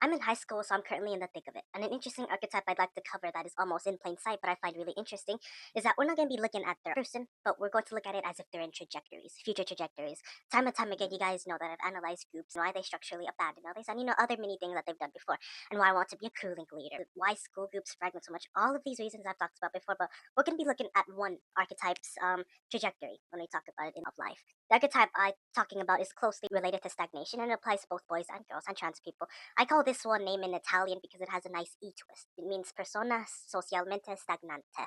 I'm in high school, so I'm currently in the thick of it. And an interesting archetype I'd like to cover that is almost in plain sight, but I find really interesting, is that we're not going to be looking at their person, but we're going to look at it as if they're in trajectories, future trajectories. Time and time again, you guys know that I've analyzed groups and why they structurally abandon others, and other many things that they've done before, and why I want to be a crew link leader, why school groups fragment so much. All of these reasons I've talked about before, but we're going to be looking at one archetype's trajectory when we talk about it in of life. The archetype I'm talking about is closely related to stagnation and it applies to both boys and girls and trans people. I call this one name in Italian because it has a nice E twist. It means persona socialmente stagnante.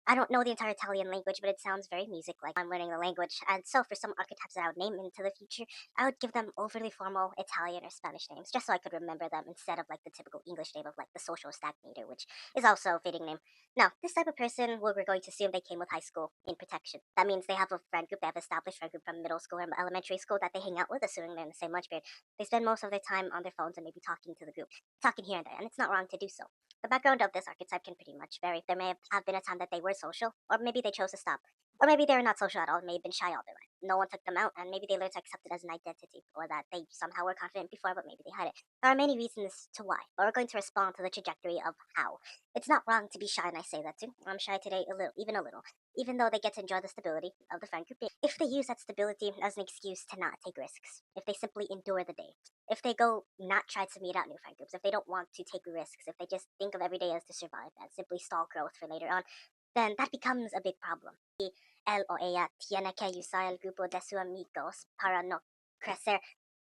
I don't know the entire Italian language, but it sounds very music-like. I'm learning the language, and so for some archetypes that I would name into the future, I would give them overly formal Italian or Spanish names, just so I could remember them instead of like the typical English name of like the social stagnator, which is also a fitting name. Now, this type of person, well, we're going to assume they came with high school in protection. That means they have a friend group, they have established friend group from middle school or elementary school that they hang out with, assuming they're in the same lunch period. They spend most of their time on their phones and maybe talking to the group, talking here and there, and it's not wrong to do so. The background of this archetype can pretty much vary. There may have been a time that they were social, or maybe they chose to stop. Or maybe they were not social at all, may have been shy all their life. No one took them out, and maybe they learned to accept it as an identity, or that they somehow were confident before, but maybe they had it. There are many reasons to why, but we're going to respond to the trajectory of how. It's not wrong to be shy, and I say that too. I'm shy today a little, even a little. Even though they get to enjoy the stability of the friend group, if they use that stability as an excuse to not take risks, if they simply endure the day, if they go not try to meet out new friend groups, if they don't want to take risks, if they just think of every day as to survive and simply stall growth for later on, then that becomes a big problem. Él o ella tiene que usar el grupo de sus amigos para no crecer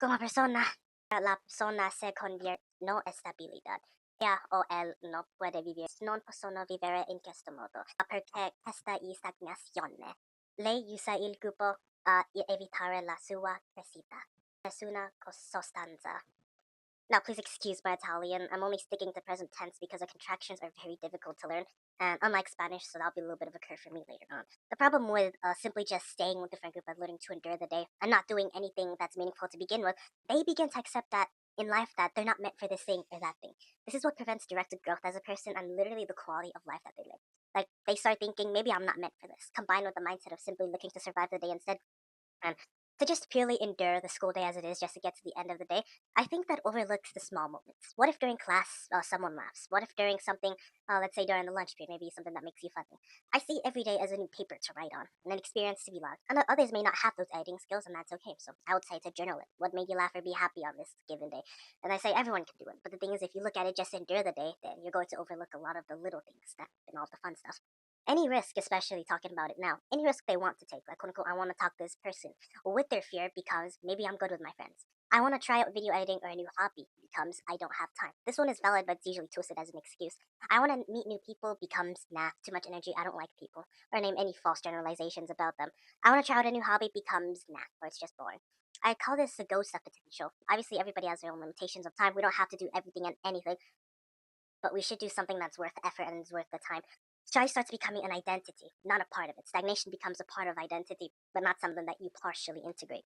como persona. La persona se convierte no estabilidad. Ella o él no puede vivir, non possono vivere in questo modo, perché questa è stagnazione. Lei usa il gruppo a evitare la sua crescita. Nessuna sostanza. Now, please excuse my Italian. I'm only sticking to present tense because the contractions are very difficult to learn, and unlike Spanish, so that'll be a little bit of a curve for me later on. The problem with simply just staying with the friend group and learning to endure the day and not doing anything that's meaningful to begin with, they begin to accept that in life that they're not meant for this thing or that thing. This is what prevents directed growth as a person and literally the quality of life that they live. Like, they start thinking, maybe I'm not meant for this, combined with the mindset of simply looking to survive the day instead. And to just purely endure the school day as it is just to get to the end of the day, I think that overlooks the small moments. What if during class someone laughs? What if during something, let's say during the lunch period, maybe something that makes you funny? I see every day as a new paper to write on, and an experience to be logged. And others may not have those editing skills, and that's okay. So I would say to journal it. What made you laugh or be happy on this given day? And I say everyone can do it. But the thing is, if you look at it just to endure the day, then you're going to overlook a lot of the little things that and all the fun stuff. Any risk, especially talking about it now, any risk they want to take, like quote unquote, I want to talk to this person with their fear because maybe I'm good with my friends. I want to try out video editing or a new hobby becomes I don't have time. This one is valid, but it's usually twisted as an excuse. I want to meet new people becomes nah, too much energy. I don't like people, or name any false generalizations about them. I want to try out a new hobby becomes nah, or it's just boring. I call this the ghost of potential. Obviously, everybody has their own limitations of time. We don't have to do everything and anything, but we should do something that's worth the effort and is worth the time. Joy starts becoming an identity, not a part of it. Stagnation becomes a part of identity, but not something that you partially integrate.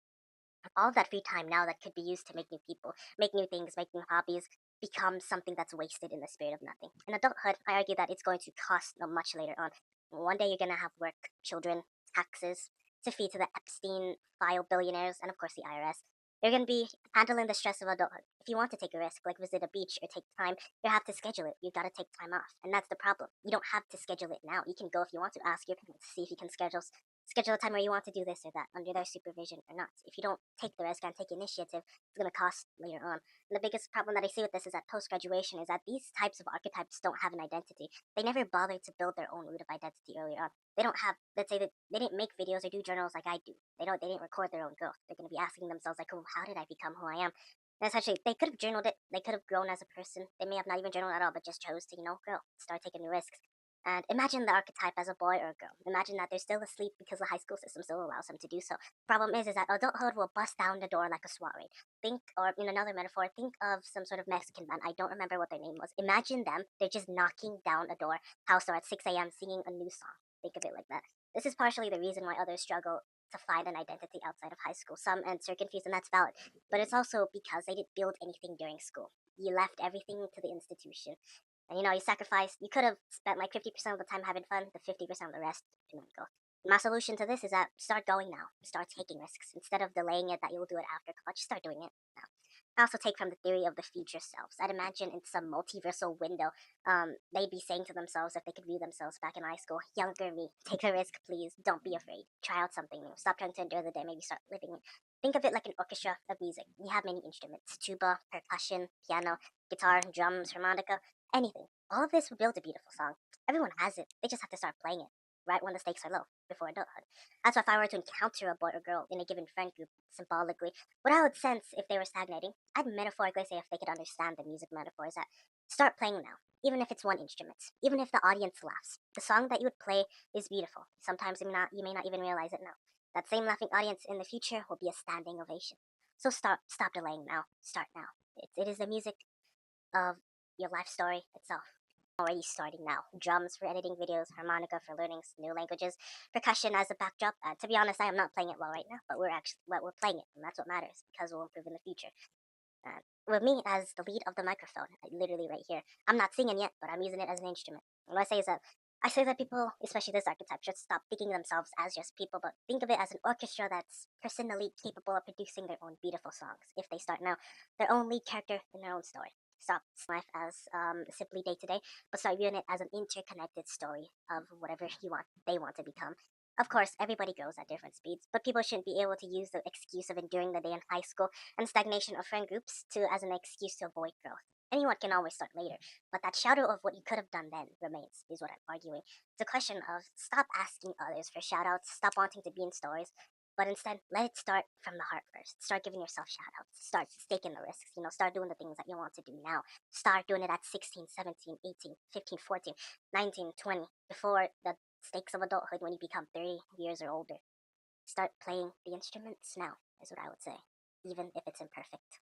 All of that free time now that could be used to make new people, make new things, make new hobbies, becomes something that's wasted in the spirit of nothing. In adulthood, I argue that it's going to cost much later on. One day you're going to have work, children, taxes, to feed to the Epstein file billionaires, and of course the IRS. You're going to be handling the stress of adulthood. If you want to take a risk, like visit a beach or take time, you have to schedule it. You've got to take time off. And that's the problem. You don't have to schedule it now. You can go if you want to ask your parents, see if you can schedule a time where you want to do this or that under their supervision or not. If you don't take the risk and take initiative, it's going to cost later on. And the biggest problem that I see with this is that post-graduation is that these types of archetypes don't have an identity. They never bother to build their own root of identity earlier on. They don't have, let's say that they didn't make videos or do journals like I do. They didn't record their own growth. They're going to be asking themselves like, oh, how did I become who I am? And essentially, they could have journaled it. They could have grown as a person. They may have not even journaled at all, but just chose to, grow, start taking new risks. And imagine the archetype as a boy or a girl. Imagine that they're still asleep because the high school system still allows them to do so. Problem is that adulthood will bust down the door like a SWAT raid. Think, or in another metaphor, think of some sort of Mexican band. I don't remember what their name was. Imagine them, they're just knocking down a door, house door at 6 a.m. singing a new song. Think of it like that. This is partially the reason why others struggle to find an identity outside of high school. Some answer confused, and that's valid. But it's also because they didn't build anything during school. You left everything to the institution. And you sacrificed, you could have spent like 50% of the time having fun, the 50% of the rest to not go. My solution to this is that start going now. Start taking risks. Instead of delaying it that you'll do it after college, start doing it now. I also take from the theory of the future selves. I'd imagine in some multiversal window, they'd be saying to themselves if they could view themselves back in high school, younger me, take a risk, please. Don't be afraid. Try out something new. Stop trying to endure the day. Maybe start living it. Think of it like an orchestra of music. You have many instruments: tuba, percussion, piano, guitar, drums, harmonica, anything. All of this would build a beautiful song. Everyone has it. They just have to start playing it right when the stakes are low, before adulthood. That's why if I were to encounter a boy or girl in a given friend group, symbolically, what I would sense if they were stagnating, I'd metaphorically say if they could understand the music metaphors that start playing now, even if it's one instrument, even if the audience laughs. The song that you would play is beautiful. Sometimes you may not even realize it now. That same laughing audience in the future will be a standing ovation. So stop delaying now. Start now. It is the music of your life story itself. Already starting now. Drums for editing videos, harmonica for learning new languages, percussion as a backdrop. To be honest, I am not playing it well right now, but we're playing it, and that's what matters because we'll improve in the future. Uh, with me as the lead of the microphone, like literally right here. I'm not singing yet, but I'm using it as an instrument. And what I say that people, especially this archetype, should stop thinking of themselves as just people, but think of it as an orchestra that's personally capable of producing their own beautiful songs. If they start now, their own lead character in their own story. Stop life as simply day to day, but start viewing it as an interconnected story of whatever they want to become. Of course, everybody grows at different speeds, but people shouldn't be able to use the excuse of enduring the day in high school and stagnation of friend groups as an excuse to avoid growth. Anyone can always start later, but that shadow of what you could have done then remains, is what I'm arguing. It's a question of stop asking others for shoutouts, stop wanting to be in stories, but instead let it start from the heart first. Start giving yourself shoutouts, start taking the risks, start doing the things that you want to do now. Start doing it at 16, 17, 18, 15, 14, 19, 20, before the stakes of adulthood when you become 30 years or older. Start playing the instruments now, is what I would say, even if it's imperfect.